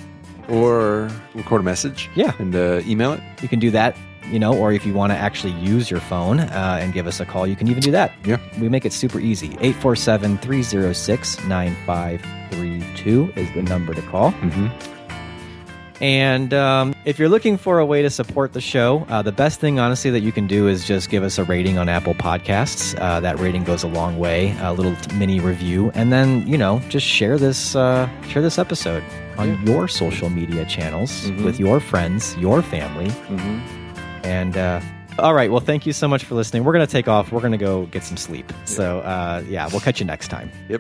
Or record a message. Yeah. And email it. You can do that, or if you want to actually use your phone and give us a call, you can even do that. Yeah. We make it super easy. 847-306-9532 is the number to call. Mm-hmm. And if you're looking for a way to support the show, the best thing, honestly, that you can do is just give us a rating on Apple Podcasts. That rating goes a long way. A little mini review, and then just share this episode on your social media channels with your friends, your family, and. All right. Well, thank you so much for listening. We're going to take off. We're going to go get some sleep. So, we'll catch you next time. Yep.